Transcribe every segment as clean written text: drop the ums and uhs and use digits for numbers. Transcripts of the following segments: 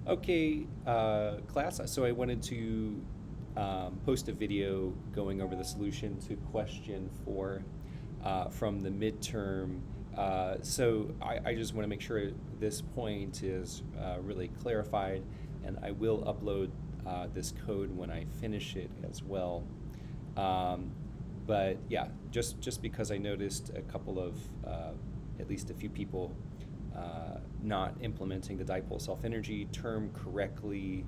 Okay, class, so I wanted to post a video going over the solution to question 4 from the midterm. So I just want to make sure this point is really clarified, and I will upload this code when I finish it as well. But yeah, just because I noticed a couple of, at least a few people not implementing the dipole self-energy term correctly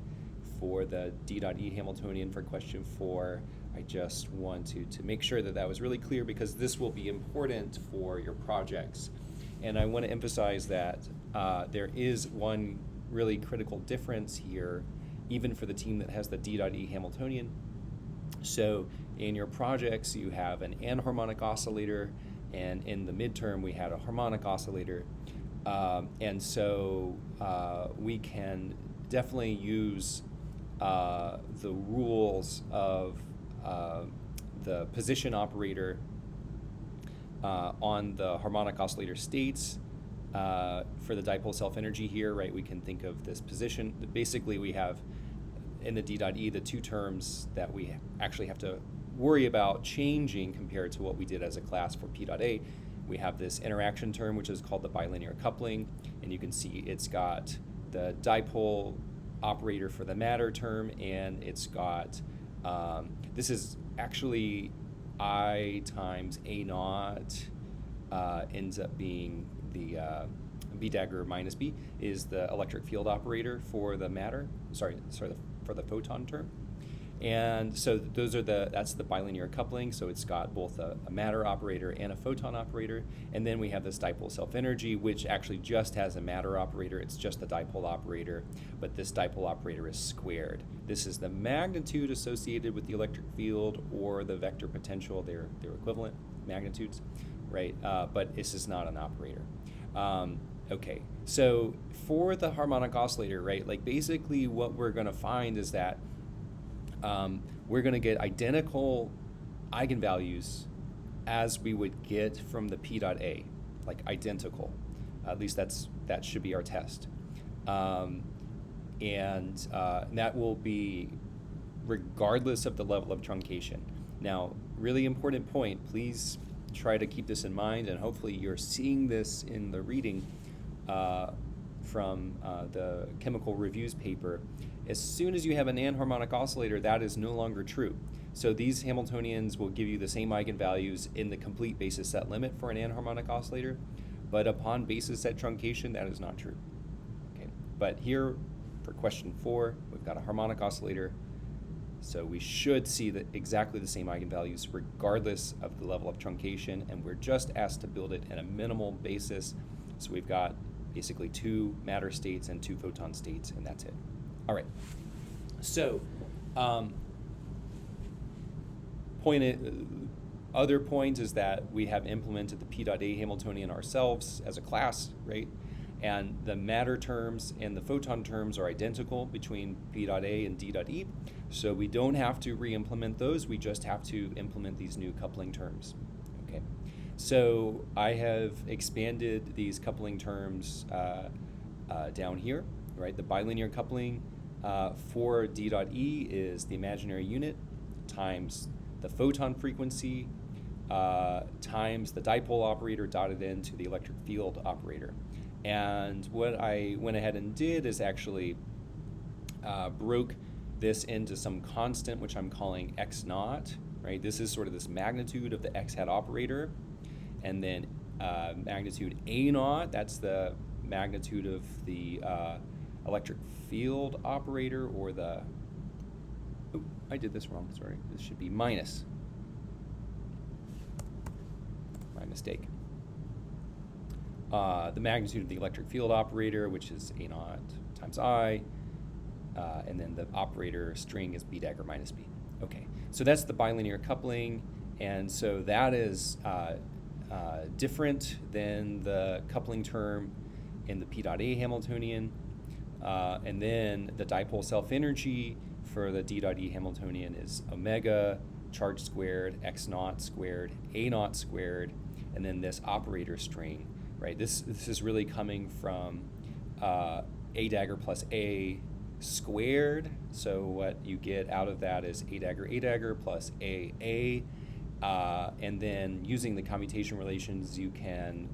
for the D.E Hamiltonian for question 4. I just want to make sure that that was really clear, because this will be important for your projects. And I want to emphasize that there is one really critical difference here, even for the team that has the D.E Hamiltonian. So in your projects, you have an anharmonic oscillator, and in the midterm, we had a harmonic oscillator. And so we can definitely use the rules of the position operator on the harmonic oscillator states for the dipole self-energy here, right? We can think of this position. Basically, we have in the D.E the two terms that we actually have to worry about changing compared to what we did as a class for P.A. We have this interaction term, which is called the bilinear coupling, and you can see it's got the dipole operator for the matter term, and it's got, this is actually I times A naught ends up being the B dagger minus B is the electric field operator for the matter, for the photon term. And so those are that's the bilinear coupling, so it's got both a matter operator and a photon operator. And then we have this dipole self-energy, which actually just has a matter operator. It's just the dipole operator, but this dipole operator is squared. This is the magnitude associated with the electric field or the vector potential. They're equivalent magnitudes, right? But this is not an operator. Okay, so for the harmonic oscillator, right, like basically what we're going to find is that we're going to get identical eigenvalues as we would get from the P.A, like identical. At least that should be our test. And that will be regardless of the level of truncation. Now, really important point, please try to keep this in mind, and hopefully you're seeing this in the reading from the chemical reviews paper. As soon as you have an anharmonic oscillator, that is no longer true. So these Hamiltonians will give you the same eigenvalues in the complete basis set limit for an anharmonic oscillator, but upon basis set truncation, that is not true. Okay, but here for question 4, we've got a harmonic oscillator, so we should see exactly the same eigenvalues regardless of the level of truncation, and we're just asked to build it in a minimal basis. So we've got basically 2 matter states and 2 photon states, and that's it. All right, so other point is that we have implemented the P.A Hamiltonian ourselves as a class, right? And the matter terms and the photon terms are identical between P.A and D.E, so we don't have to re-implement those, we just have to implement these new coupling terms, okay? So I have expanded these coupling terms down here, right? The bilinear coupling for D.E is the imaginary unit times the photon frequency times the dipole operator dotted into the electric field operator. And what I went ahead and did is actually broke this into some constant, which I'm calling x naught, right? This is sort of this magnitude of the x hat operator. And then magnitude A naught, that's the magnitude of the electric field operator, or the, oh, I did this wrong, sorry. This should be minus. My mistake. The magnitude of the electric field operator, which is A naught times I, and then the operator string is B dagger minus B. Okay, so that's the bilinear coupling, and so that is different than the coupling term in the P.A Hamiltonian. And then the dipole self-energy for the D.E Hamiltonian is omega charge squared, x naught squared, A naught squared, and then this operator string, right? This is really coming from A dagger plus A squared. So what you get out of that is A dagger plus A. And then using the commutation relations, you can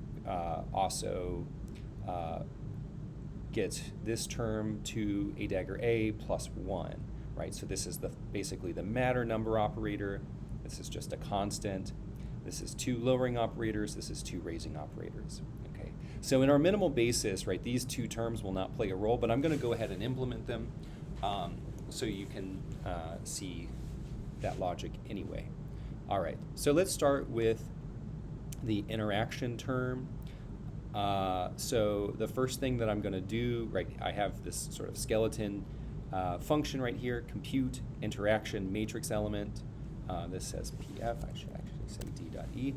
also get this term to A dagger A plus 1, right? So this is basically the matter number operator. This is just a constant. This is two lowering operators. This is two raising operators. Okay. So in our minimal basis, right, these two terms will not play a role, but I'm going to go ahead and implement them so you can see that logic anyway. All right. So let's start with the interaction term. So the first thing that I'm going to do, right, I have this sort of skeleton function right here, compute interaction matrix element. This says PF, I should actually say D.E,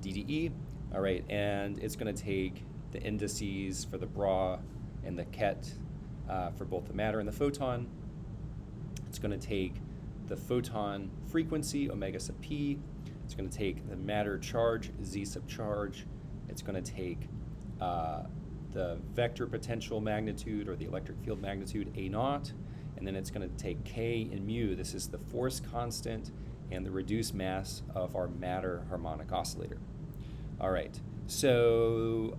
DDE. All right, and it's going to take the indices for the bra and the ket for both the matter and the photon. It's going to take the photon frequency, omega sub p. It's going to take the matter charge, z sub charge. It's going to take the vector potential magnitude or the electric field magnitude, A naught, and then it's going to take K and mu. This is the force constant and the reduced mass of our matter harmonic oscillator. All right, so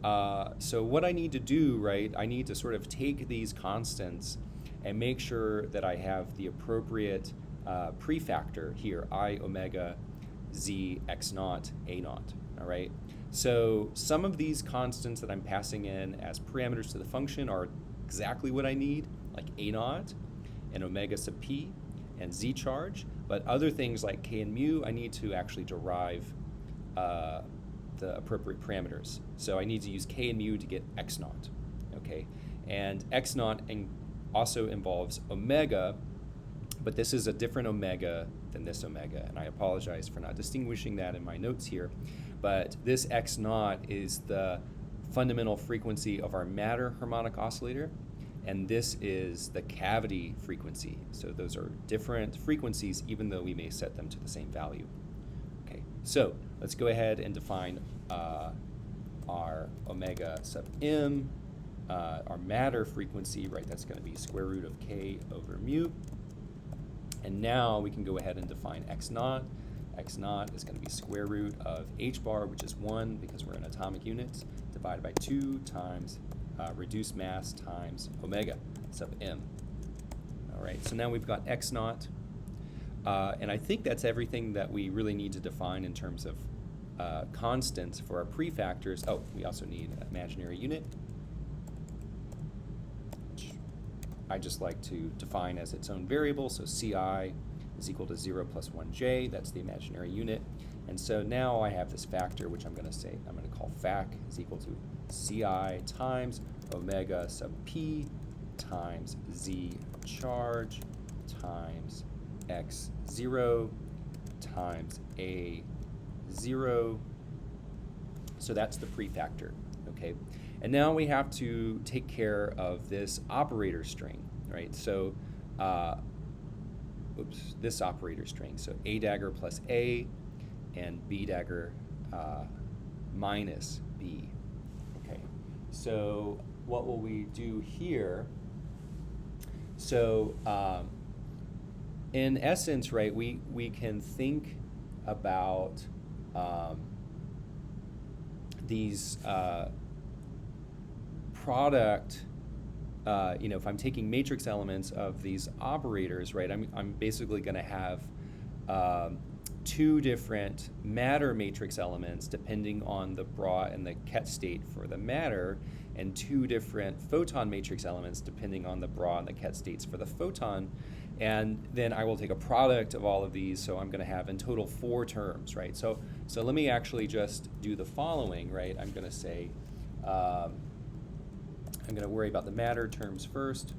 what I need to do, right, I need to sort of take these constants and make sure that I have the appropriate prefactor here, I omega z x naught a naught, all right? So some of these constants that I'm passing in as parameters to the function are exactly what I need, like a naught and omega sub p and z charge, but other things like k and mu, I need to actually derive the appropriate parameters. So I need to use k and mu to get x naught, okay? And x naught also involves omega, but this is a different omega than this omega, and I apologize for not distinguishing that in my notes here, but this x naught is the fundamental frequency of our matter harmonic oscillator, and this is the cavity frequency. So those are different frequencies even though we may set them to the same value. Okay, so let's go ahead and define our omega sub m, our matter frequency, right? That's going to be square root of k over mu. And now we can go ahead and define x naught. X naught is going to be square root of h bar, which is 1 because we're in atomic units, divided by 2 times reduced mass times omega sub m. All right, so now we've got x naught. And I think that's everything that we really need to define in terms of constants for our prefactors. Oh, we also need an imaginary unit, which I just like to define as its own variable. So Ci is equal to 0 plus 1j. That's the imaginary unit. And so now I have this factor, which I'm going to call fac is equal to Ci times omega sub p times z charge times x0 times a0. So that's the prefactor, okay? And now we have to take care of this operator string, right? So, this operator string. So a dagger plus a and b dagger minus b. Okay, so what will we do here? So in essence, right, we can think about these product, if I'm taking matrix elements of these operators, right, I'm basically going to have two different matter matrix elements depending on the bra and the ket state for the matter, and two different photon matrix elements depending on the bra and the ket states for the photon. And then I will take a product of all of these, so I'm going to have in total 4 terms, right? So let me actually just do the following, right? I'm going to say, I'm going to worry about the matter terms first,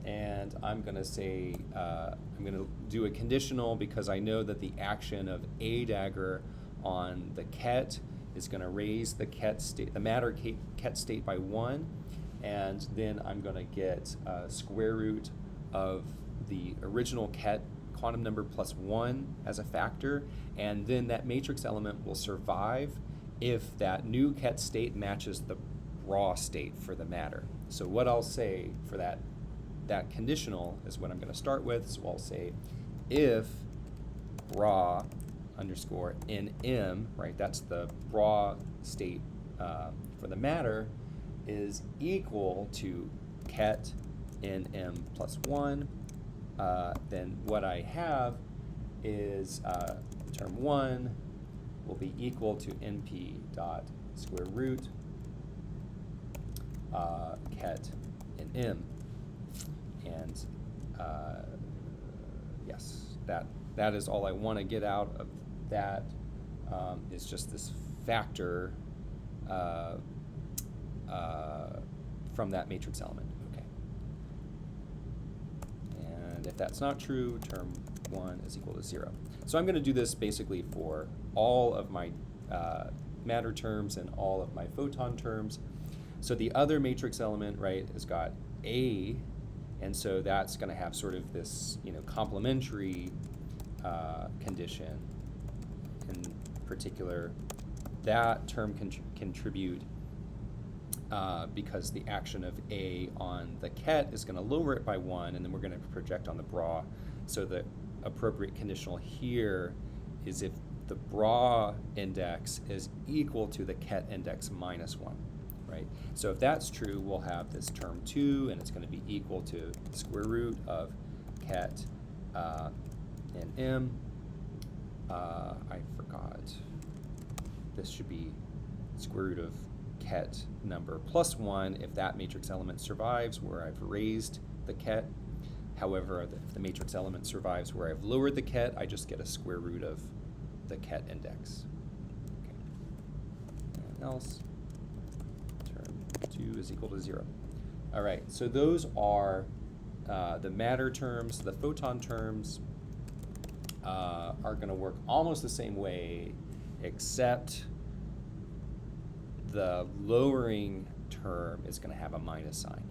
and I'm going to say, I'm going to do a conditional because I know that the action of a dagger on the ket is going to raise the ket state, the matter ket state by 1, and then I'm going to get square root of the original ket quantum number plus 1 as a factor, and then that matrix element will survive if that new ket state matches the raw state for the matter. So what I'll say for that that conditional is what I'm going to start with. So I'll say if raw underscore nm, right, that's the raw state for the matter, is equal to ket nm plus 1, then what I have is term 1 will be equal to np dot square root ket nm. And yes, that is all I want to get out of that. Is just this factor from that matrix element. Okay. And if that's not true, term 1 is equal to 0. So I'm going to do this basically for all of my matter terms and all of my photon terms. So the other matrix element, right, has got A, and so that's going to have sort of this, complementary condition. In particular, that term can contribute because the action of A on the ket is going to lower it by 1, and then we're going to project on the bra. So the appropriate conditional here is if the bra index is equal to the ket index minus 1. Right? So if that's true, we'll have this term 2, and it's going to be equal to the square root of ket nm. I forgot. This should be square root of ket number plus 1 if that matrix element survives where I've raised the ket. However, if the matrix element survives where I've lowered the ket, I just get a square root of the ket index. Okay. And else. 2 is equal to 0. All right, so those are the matter terms. The photon terms are going to work almost the same way, except the lowering term is going to have a minus sign.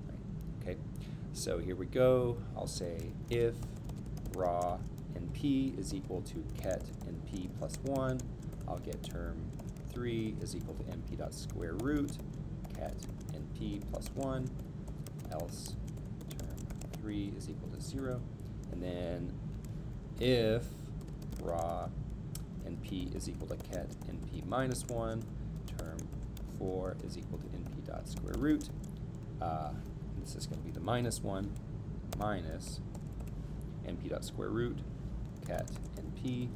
Right. Okay, so here we go. I'll say if raw np is equal to ket np plus 1, I'll get term 3 is equal to np dot square root ket np plus 1, else term 3 is equal to 0. And then if raw np is equal to ket np minus 1, term 4 is equal to np dot square root. This is going to be the minus 1 minus np dot square root ket np,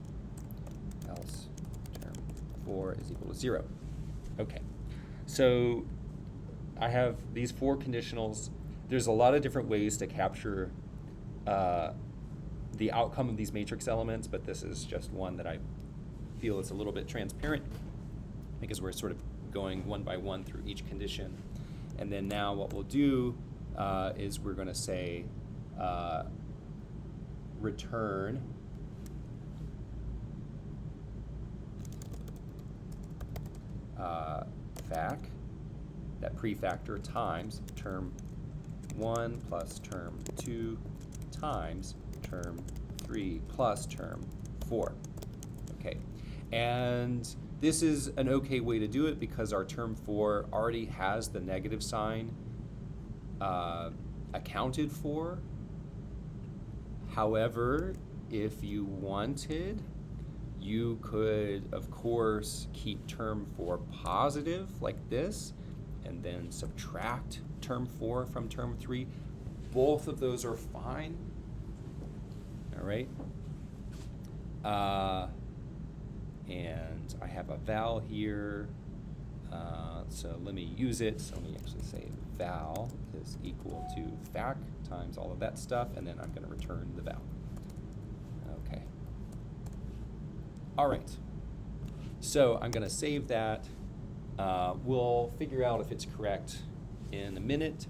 else 4 is equal to 0. Okay, so I have these 4 conditionals. There's a lot of different ways to capture the outcome of these matrix elements, but this is just one that I feel is a little bit transparent because we're sort of going one by one through each condition. And then now what we'll do is we're going to say return fac, that prefactor, times term 1 plus term 2 times term 3 plus term 4. Okay, and this is an okay way to do it because our term 4 already has the negative sign accounted for. However, if you wanted, you could, of course, keep term 4 positive like this, and then subtract term 4 from term 3. Both of those are fine. All right. And I have a val here, so let me use it. So let me actually say val is equal to fac times all of that stuff, and then I'm going to return the val. Okay. All right. So I'm going to save that. We'll figure out if it's correct in a minute,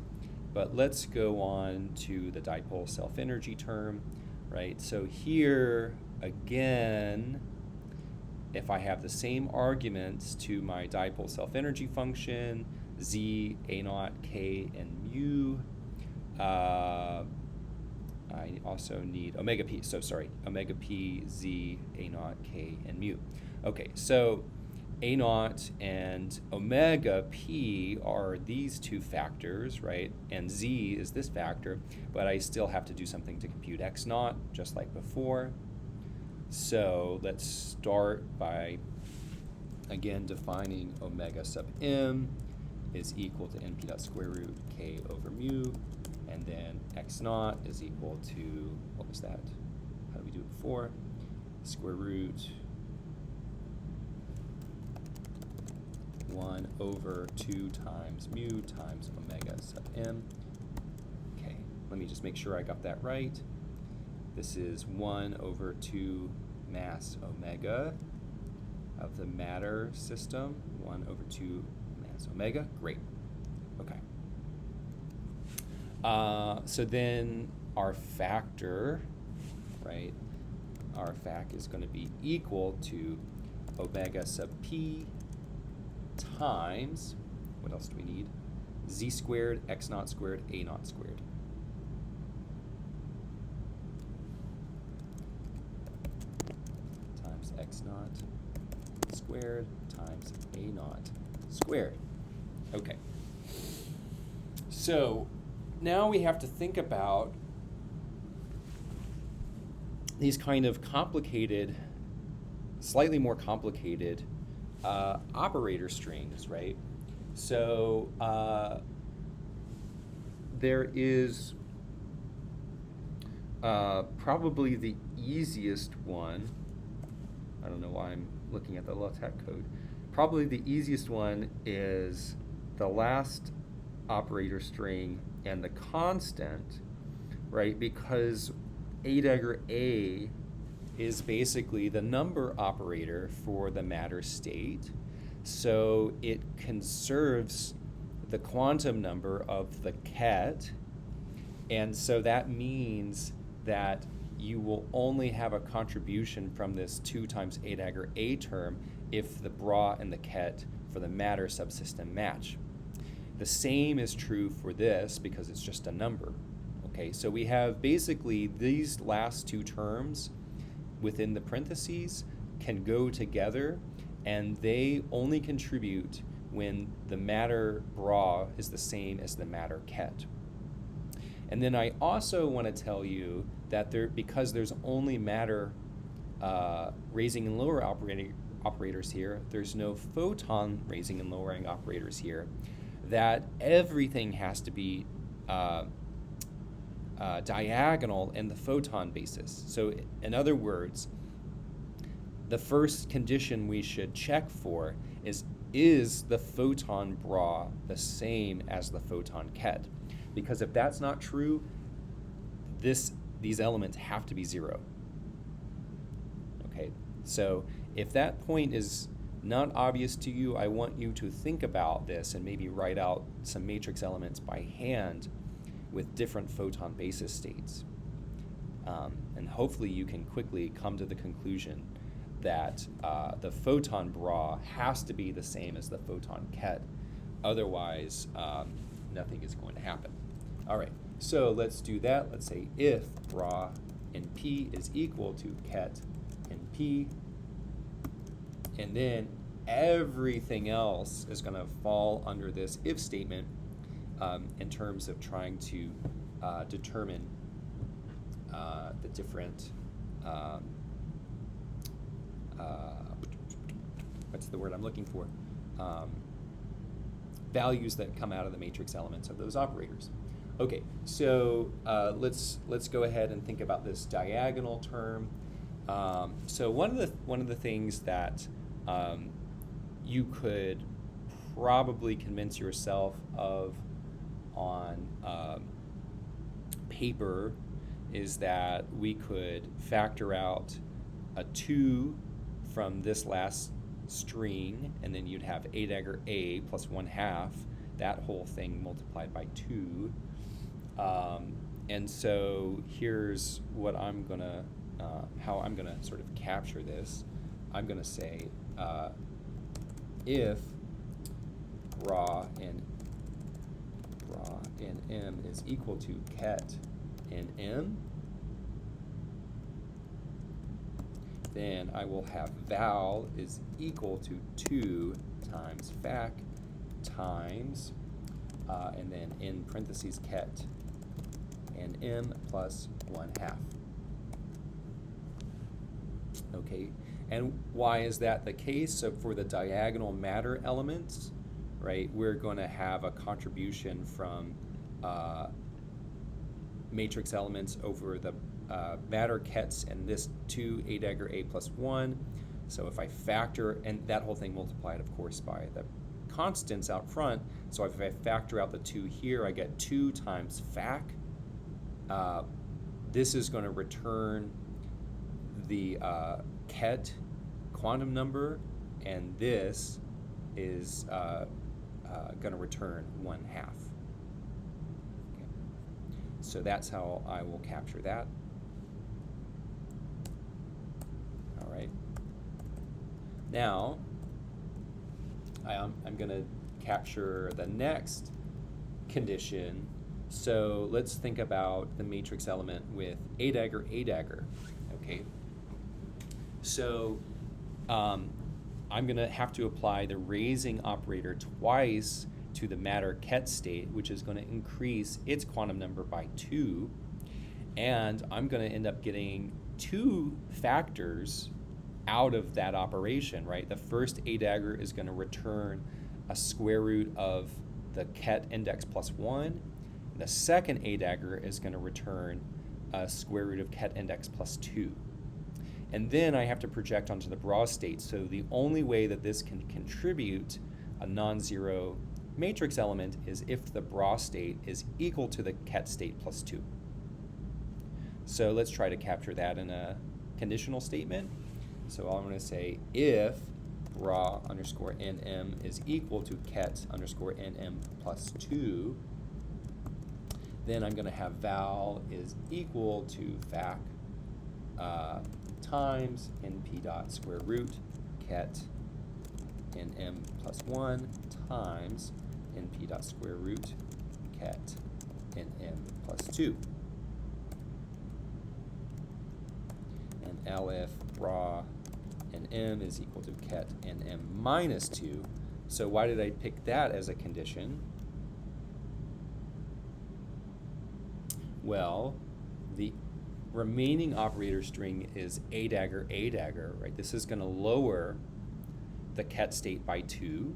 but let's go on to the dipole self-energy term, right? So here, again, if I have the same arguments to my dipole self-energy function, z, a naught, k, and mu, I also need omega p, so sorry, omega p, z, a naught, k, and mu. Okay, so A naught and omega p are these two factors, right? And z is this factor, but I still have to do something to compute x naught, just like before. So let's start by, again, defining omega sub m is equal to np dot square root k over mu, and then x naught is equal to, what was that? How did we do it before? Square root 1 over 2 times mu times omega sub m. Okay, let me just make sure I got that right. This is 1 over 2 mass omega of the matter system, 1 over 2 mass omega. Great. Okay. So then our factor, right, our fac is going to be equal to omega sub p times, what else do we need? Z squared, x naught squared, a naught squared. Times x naught squared times a naught squared. Okay. So now we have to think about these kind of complicated, slightly more complicated operator strings, right? So there is probably the easiest one. I don't know why I'm looking at the LaTeX code. Probably the easiest one is the last operator string and the constant, right? Because A dagger A is basically the number operator for the matter state. So it conserves the quantum number of the ket. And so that means that you will only have a contribution from this 2 times A dagger A term if the bra and the ket for the matter subsystem match. The same is true for this because it's just a number. Okay, so we have basically these last two terms within the parentheses can go together, and they only contribute when the matter bra is the same as the matter ket. And then I also want to tell you that because there's only matter raising and lowering operators here, there's no photon raising and lowering operators here, that everything has to be diagonal in the photon basis. So in other words, the first condition we should check for is the photon bra the same as the photon ket? Because if that's not true, these elements have to be 0. Okay, so if that point is not obvious to you, I want you to think about this and maybe write out some matrix elements by hand with different photon basis states. And hopefully you can quickly come to the conclusion that the photon bra has to be the same as the photon ket. Otherwise, nothing is going to happen. All right, so let's do that. Let's say if bra in P is equal to ket in P, and then everything else is going to fall under this if statement in terms of trying to determine the different, what's the word I'm looking for? Values that come out of the matrix elements of those operators. Okay, so let's go ahead and think about this diagonal term. So one of the things that you could probably convince yourself of on paper is that we could factor out a 2 from this last string, and then you'd have A dagger A plus 1/2, that whole thing multiplied by 2. And so here's what I'm gonna, how I'm gonna sort of capture this. I'm gonna say if bra in M is equal to ket in M, then I will have val is equal to 2 times fac times, and then in parentheses ket and m plus 1/2. Okay, and why is that the case? So for the diagonal matter elements, right, we're going to have a contribution from matrix elements over the matter kets and this 2 a dagger a plus 1. So if I factor, and that whole thing multiplied, of course, by the constants out front, so if I factor out the 2 here, I get 2 times fac. This is going to return the ket quantum number, and this is going to return 1/2. Okay. So that's how I will capture that. All right. Now, I'm going to capture the next condition. So let's think about the matrix element with a dagger, okay? So I'm going to have to apply the raising operator twice to the matter ket state, which is going to increase its quantum number by 2. And I'm going to end up getting 2 factors out of that operation, right? The first a dagger is going to return a square root of the ket index plus 1. The second a dagger is going to return a square root of ket index plus 2. And then I have to project onto the bra state. So the only way that this can contribute a non-zero matrix element is if the bra state is equal to the ket state plus 2. So let's try to capture that in a conditional statement. So I'm going to say if bra underscore nm is equal to ket underscore nm plus 2, then I'm going to have val is equal to fac times np dot square root ket nm plus 1 times np dot square root ket nm plus 2. And elif bra nm is equal to ket nm minus 2. So why did I pick that as a condition? Well, the remaining operator string is a dagger, right? This is going to lower the ket state by 2.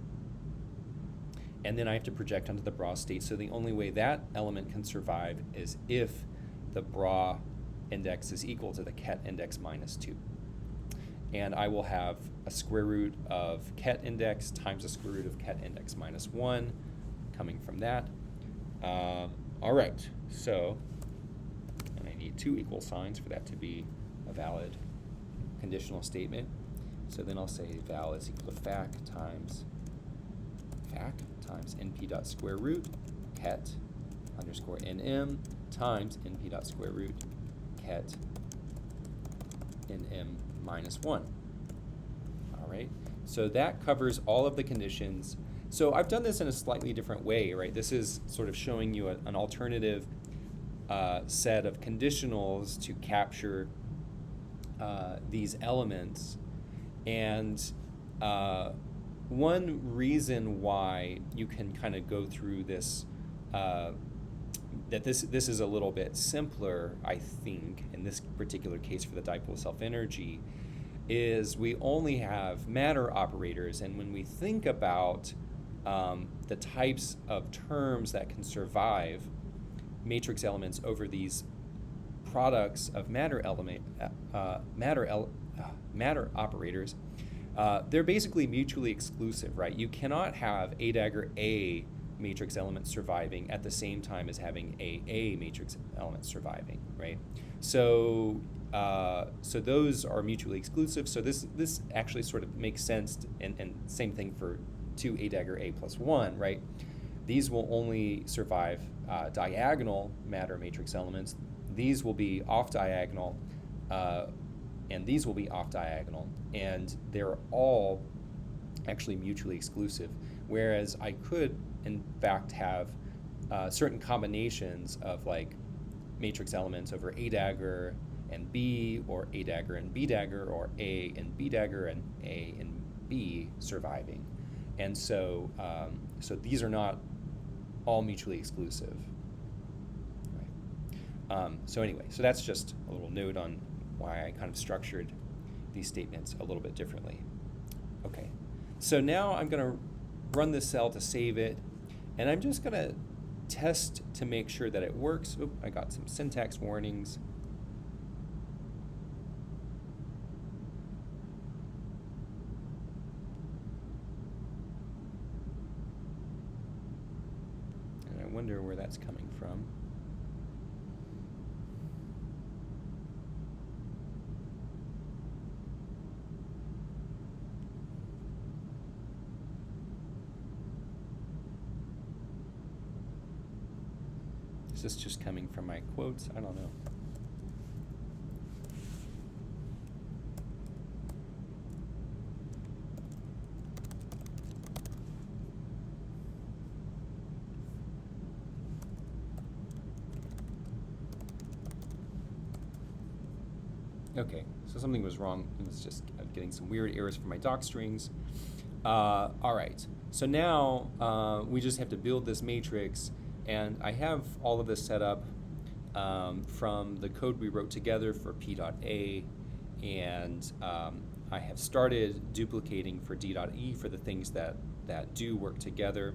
And then I have to project onto the bra state. So the only way that element can survive is if the bra index is equal to the ket index minus 2. And I will have a square root of ket index times the square root of ket index minus 1 coming from that. All right, so and I need 2 equal signs for that to be a valid conditional statement. So then I'll say val is equal to fac times np dot square root ket underscore nm times np dot square root ket nm minus 1. All right, so that covers all of the conditions. So I've done this in a slightly different way, right? This is sort of showing you an alternative set of conditionals to capture these elements. And one reason why you can kind of go through this, that this is a little bit simpler, I think, in this particular case for the dipole self-energy, is we only have matter operators. And when we think about the types of terms that can survive matrix elements over these products of matter operators, they're basically mutually exclusive, right? You cannot have a dagger A matrix element surviving at the same time as having a matrix element surviving, right? So so those are mutually exclusive. So this actually sort of makes sense, and same thing for 2 a dagger A plus 1, right? These will only survive diagonal matter matrix elements. These will be off diagonal, and these will be off diagonal, and they're all actually mutually exclusive. Whereas I could, in fact, have certain combinations of like matrix elements over a dagger and B, or A dagger and B dagger, or A and B dagger and A and B surviving. And so, so these are not all mutually exclusive. Right? So anyway, so that's just a little note on why I kind of structured these statements a little bit differently. Okay, so now I'm going to run this cell to save it, and I'm just going to test to make sure that it works. Oop, I got some syntax warnings. And I wonder where that's coming from. Is this just coming from my quotes? I don't know. Okay, so something was wrong. It was just getting some weird errors from my doc strings. All right, so now we just have to build this matrix, and I have all of this set up from the code we wrote together for P.A, and I have started duplicating for D.E for the things that do work together.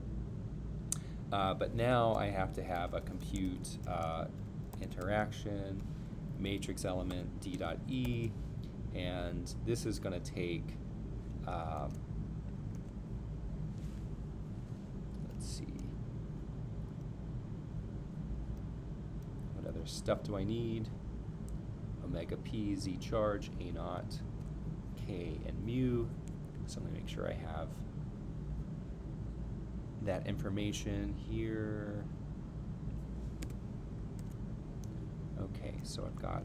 But now I have to have a compute interaction matrix element D.E, and this is going to take, let's see, what other stuff do I need? Omega P, Z charge, A naught, K, and mu. So let me make sure I have that information here. Okay, so I've got,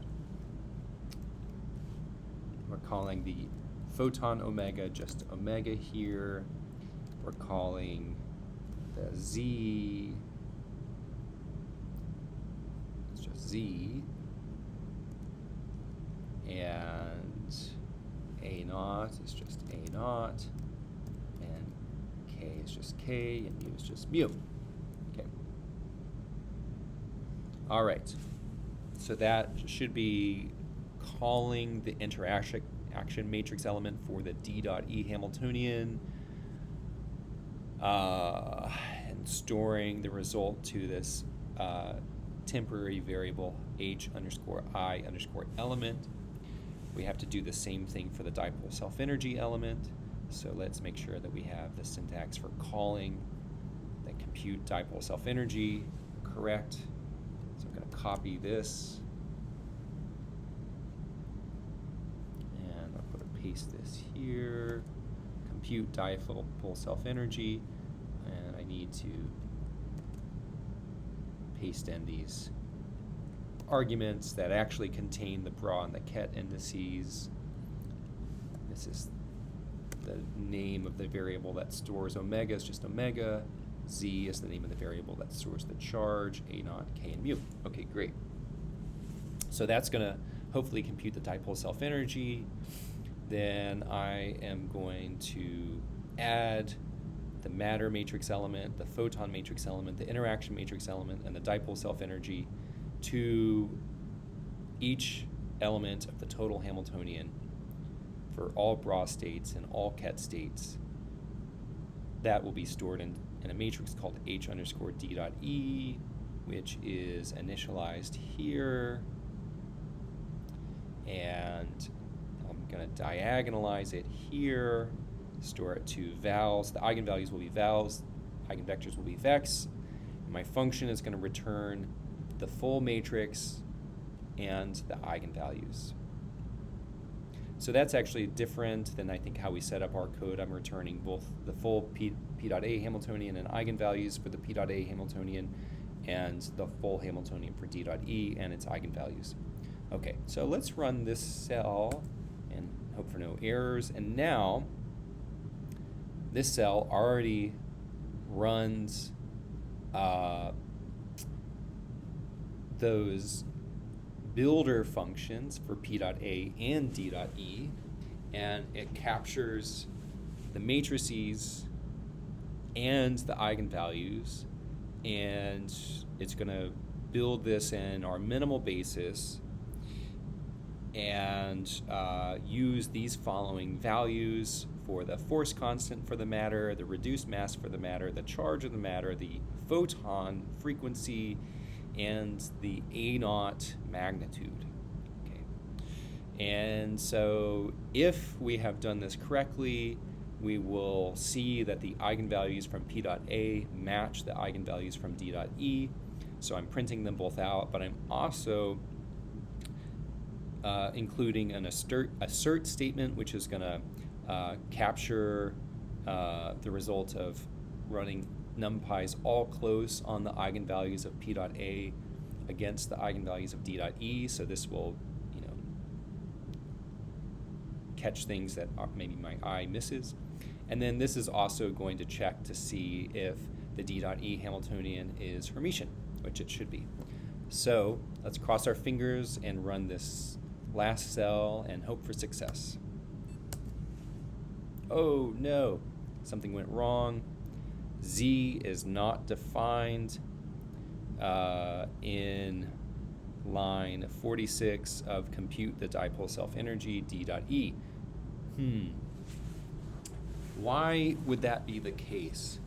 we're calling the photon omega just omega here. We're calling the Z, it's just Z, and A naught is just A naught, and K is just K, and mu is just mu. Okay. All right. So that should be calling the interaction matrix element for the D.E Hamiltonian and storing the result to this temporary variable H_I_element. We have to do the same thing for the dipole self-energy element. So let's make sure that we have the syntax for calling the compute dipole self-energy correct. So I'm going to copy this, and I'll paste this here, compute dipole self-energy, and I need to paste in these arguments that actually contain the bra and the ket indices. This is the name of the variable that stores omega, is just omega. Z is the name of the variable that stores the charge, A naught, K, and mu. Okay, great. So that's going to hopefully compute the dipole self-energy. Then I am going to add the matter matrix element, the photon matrix element, the interaction matrix element, and the dipole self-energy to each element of the total Hamiltonian for all bra states and all ket states. That will be stored in a matrix called H_D.E, which is initialized here. And I'm going to diagonalize it here, store it to vals. The eigenvalues will be vals, eigenvectors will be vex. And my function is going to return the full matrix and the eigenvalues. So that's actually different than I think how we set up our code. I'm returning both the full P.A Hamiltonian and eigenvalues for the P.A Hamiltonian and the full Hamiltonian for D.E and its eigenvalues. Okay, so let's run this cell and hope for no errors. And now this cell already runs those builder functions for P dot A and D dot E, and it captures the matrices and the eigenvalues, and it's going to build this in our minimal basis and use these following values for the force constant for the matter, the reduced mass for the matter, the charge of the matter, the photon frequency, and the A naught magnitude. Okay. And so if we have done this correctly, we will see that the eigenvalues from P dot A match the eigenvalues from D dot E. So I'm printing them both out, but I'm also including an assert statement, which is going to capture the result of running numpys all close on the eigenvalues of P dot A against the eigenvalues of D dot E. So this will, catch things that maybe my eye misses. And then this is also going to check to see if the D dot E Hamiltonian is Hermitian, which it should be. So let's cross our fingers and run this last cell and hope for success. Oh no, something went wrong. Z is not defined in line 46 of compute the dipole self-energy D dot E. Why would that be the case?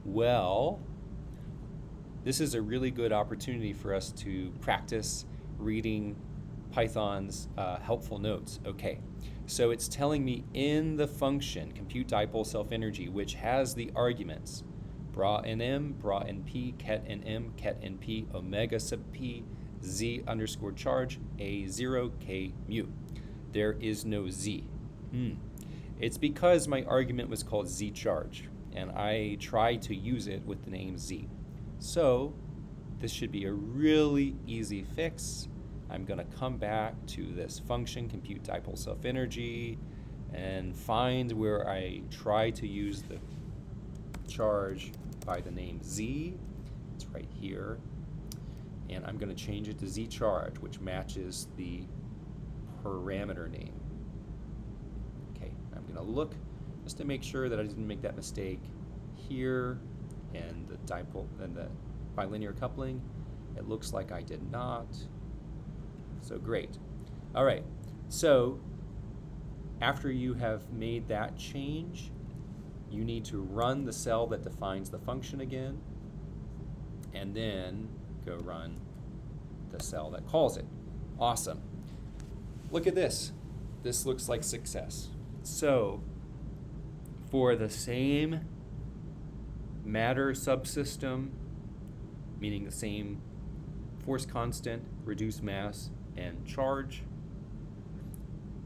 Well, this is a really good opportunity for us to practice reading Python's helpful notes. Okay, so it's telling me in the function compute dipole self-energy, which has the arguments bra in M, bra in P, ket in M, ket in P, omega sub P, Z underscore charge, A0, K mu. There is no Z. It's because my argument was called Z charge, and I tried to use it with the name Z. So this should be a really easy fix. I'm going to come back to this function, compute dipole self-energy, and find where I try to use the charge by the name Z. It's right here. And I'm going to change it to Z charge, which matches the parameter name. Okay, I'm going to look just to make sure that I didn't make that mistake here, and the dipole and the bilinear coupling. It looks like I did not. So great. All right, so after you have made that change, you need to run the cell that defines the function again, and then go run the cell that calls it. Awesome. Look at this. This looks like success. So for the same matter subsystem, meaning the same force constant, reduced mass, and charge,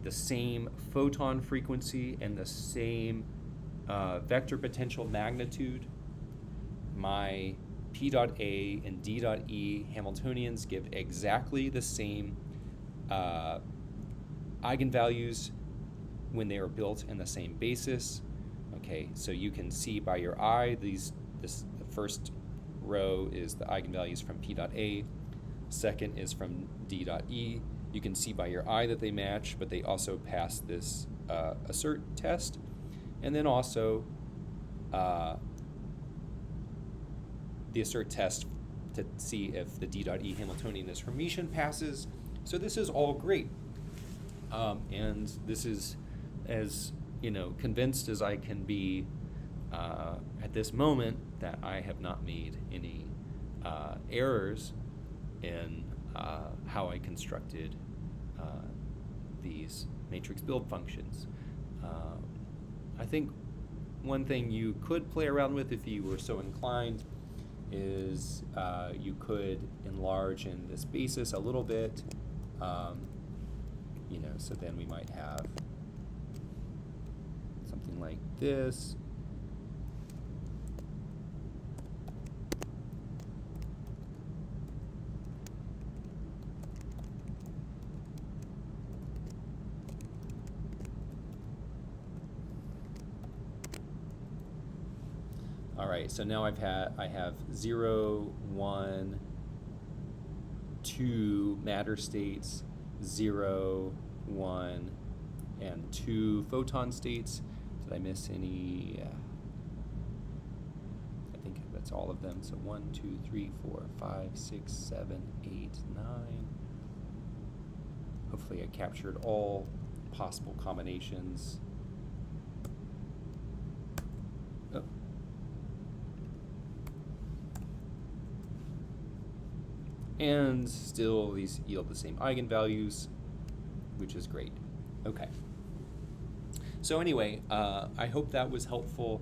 the same photon frequency, and the same vector potential magnitude, my P dot A and D dot E Hamiltonians give exactly the same eigenvalues when they are built in the same basis. Okay, so you can see by your eye the first row is the eigenvalues from P dot A, second is from D dot E. You can see by your eye that they match, but they also pass this assert test, and then also the assert test to see if the D dot E Hamiltonian is Hermitian passes. So this is all great, and this is as convinced as I can be at this moment that I have not made any errors in how I constructed these matrix build functions. I think one thing you could play around with if you were so inclined is you could enlarge in this basis a little bit, so then we might have something like this. All right, so now I have 0, 1, two matter states, 0, 1, and 2 photon states. Did I miss any? I think that's all of them. So 1, 2, 3, 4, 5, 6, 7, 8, 9. Hopefully I captured all possible combinations. Oh. And still these yield the same eigenvalues, which is great. Okay. So anyway, I hope that was helpful.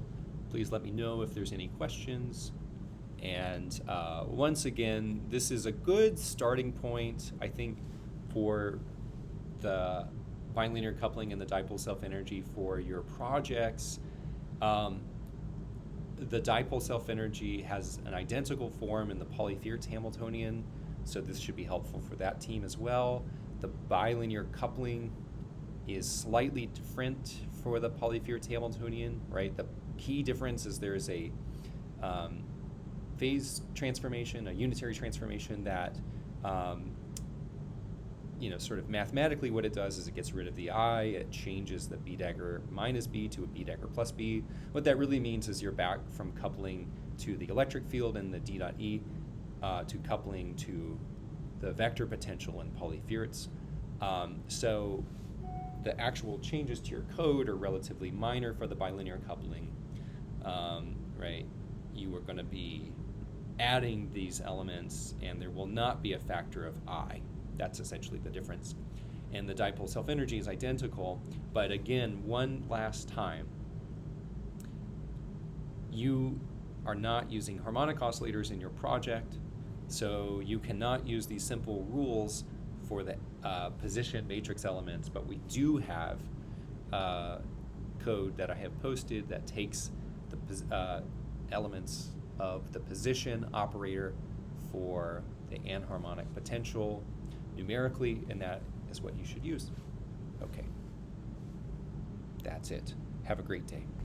Please let me know if there's any questions. And once again, this is a good starting point, I think, for the bilinear coupling and the dipole self-energy for your projects. The dipole self-energy has an identical form in the polythirds Hamiltonian, so this should be helpful for that team as well. The bilinear coupling is slightly different for the polythirds Hamiltonian, right? The key difference is there is a phase transformation, a unitary transformation that, sort of mathematically what it does is it gets rid of the I, it changes the B dagger minus B to a B dagger plus B. What that really means is you're back from coupling to the electric field in the D dot E to coupling to the vector potential in polythirds. So the actual changes to your code are relatively minor for the bilinear coupling, right? You are going to be adding these elements, and there will not be a factor of I. That's essentially the difference. And the dipole self-energy is identical, but again, one last time, you are not using harmonic oscillators in your project, so you cannot use these simple rules for the position matrix elements, but we do have code that I have posted that takes the elements of the position operator for the anharmonic potential numerically, and that is what you should use. Okay. That's it. Have a great day.